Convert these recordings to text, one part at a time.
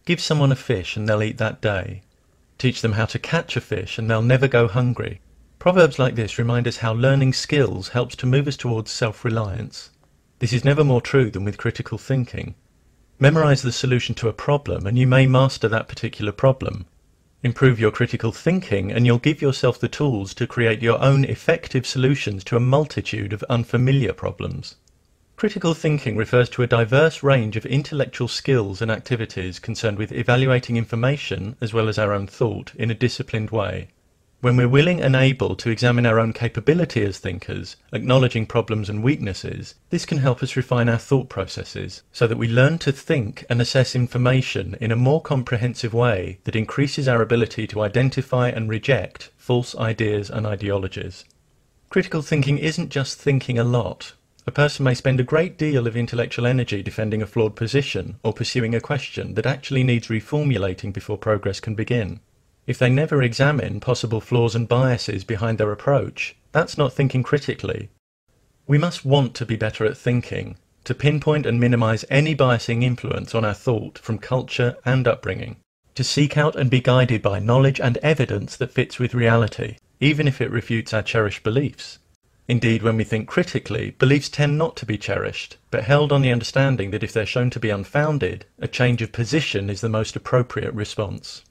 Give someone a fish and they'll eat that day. Teach them how to catch a fish and they'll never go hungry. Proverbs like this remind us how learning skills helps to move us towards self-reliance. This is never more true than with critical thinking. Memorize the solution to a problem and you may master that particular problem. Improve your critical thinking and you'll give yourself the tools to create your own effective solutions to a multitude of unfamiliar problems. Critical thinking refers to a diverse range of intellectual skills and activities concerned with evaluating information as well as our own thought in a disciplined way. When we're willing and able to examine our own capability as thinkers, acknowledging problems and weaknesses, this can help us refine our thought processes so that we learn to think and assess information in a more comprehensive way that increases our ability to identify and reject false ideas and ideologies. Critical thinking isn't just thinking a lot. A person may spend a great deal of intellectual energy defending a flawed position or pursuing a question that actually needs reformulating before progress can begin. If they never examine possible flaws and biases behind their approach, that's not thinking critically. We must want to be better at thinking, to pinpoint and minimize any biasing influence on our thought from culture and upbringing, to seek out and be guided by knowledge and evidence that fits with reality, even if it refutes our cherished beliefs. Indeed, when we think critically, beliefs tend not to be cherished, but held on the understanding that if they're shown to be unfounded, a change of position is the most appropriate response.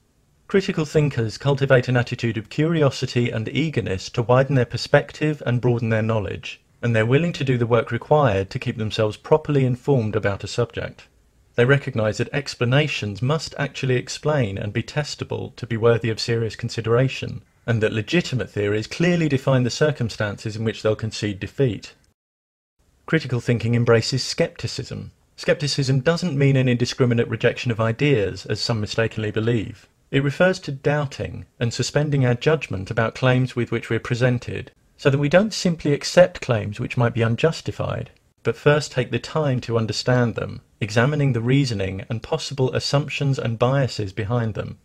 Critical thinkers cultivate an attitude of curiosity and eagerness to widen their perspective and broaden their knowledge, and they're willing to do the work required to keep themselves properly informed about a subject. They recognize that explanations must actually explain and be testable to be worthy of serious consideration, and that legitimate theories clearly define the circumstances in which they'll concede defeat. Critical thinking embraces skepticism. Skepticism doesn't mean an indiscriminate rejection of ideas, as some mistakenly believe. It refers to doubting and suspending our judgment about claims with which we're presented, so that we don't simply accept claims which might be unjustified, but first take the time to understand them, examining the reasoning and possible assumptions and biases behind them.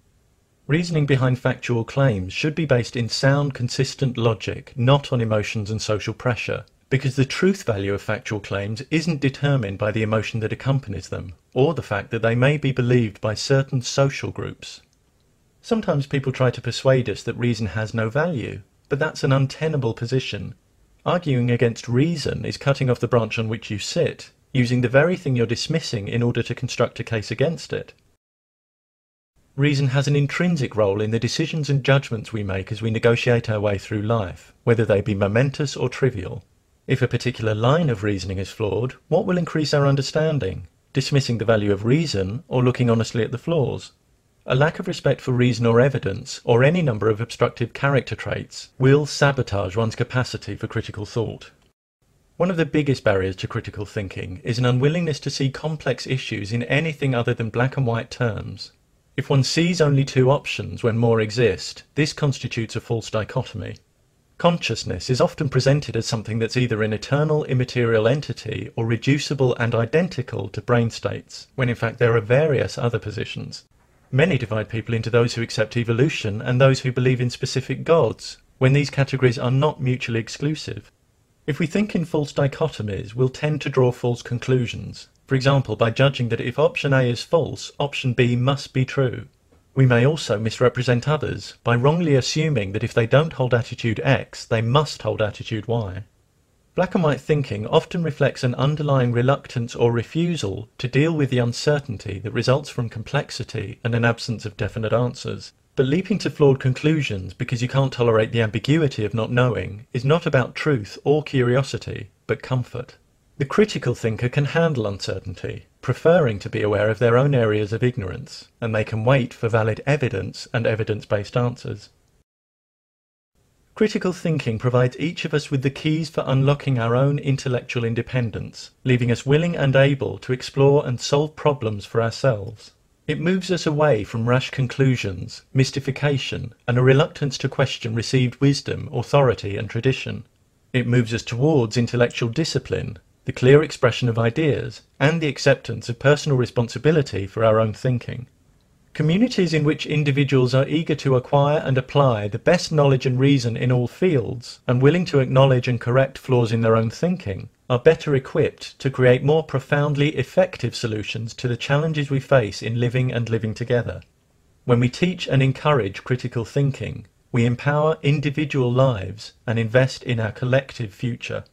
Reasoning behind factual claims should be based in sound, consistent logic, not on emotions and social pressure, because the truth value of factual claims isn't determined by the emotion that accompanies them, or the fact that they may be believed by certain social groups. Sometimes people try to persuade us that reason has no value, but that's an untenable position. Arguing against reason is cutting off the branch on which you sit, using the very thing you're dismissing in order to construct a case against it. Reason has an intrinsic role in the decisions and judgments we make as we negotiate our way through life, whether they be momentous or trivial. If a particular line of reasoning is flawed, what will increase our understanding? Dismissing the value of reason or looking honestly at the flaws? A lack of respect for reason or evidence, or any number of obstructive character traits, will sabotage one's capacity for critical thought. One of the biggest barriers to critical thinking is an unwillingness to see complex issues in anything other than black and white terms. If one sees only two options when more exist, this constitutes a false dichotomy. Consciousness is often presented as something that's either an eternal immaterial entity or reducible and identical to brain states, when in fact there are various other positions. Many divide people into those who accept evolution and those who believe in specific gods, when these categories are not mutually exclusive. If we think in false dichotomies, we'll tend to draw false conclusions. For example, by judging that if option A is false, option B must be true. We may also misrepresent others by wrongly assuming that if they don't hold attitude X, they must hold attitude Y. Black and white thinking often reflects an underlying reluctance or refusal to deal with the uncertainty that results from complexity and an absence of definite answers. But leaping to flawed conclusions because you can't tolerate the ambiguity of not knowing is not about truth or curiosity, but comfort. The critical thinker can handle uncertainty, preferring to be aware of their own areas of ignorance, and they can wait for valid evidence and evidence-based answers. Critical thinking provides each of us with the keys for unlocking our own intellectual independence, leaving us willing and able to explore and solve problems for ourselves. It moves us away from rash conclusions, mystification, and a reluctance to question received wisdom, authority, and tradition. It moves us towards intellectual discipline, the clear expression of ideas, and the acceptance of personal responsibility for our own thinking. Communities in which individuals are eager to acquire and apply the best knowledge and reason in all fields, and willing to acknowledge and correct flaws in their own thinking, are better equipped to create more profoundly effective solutions to the challenges we face in living and living together. When we teach and encourage critical thinking, we empower individual lives and invest in our collective future.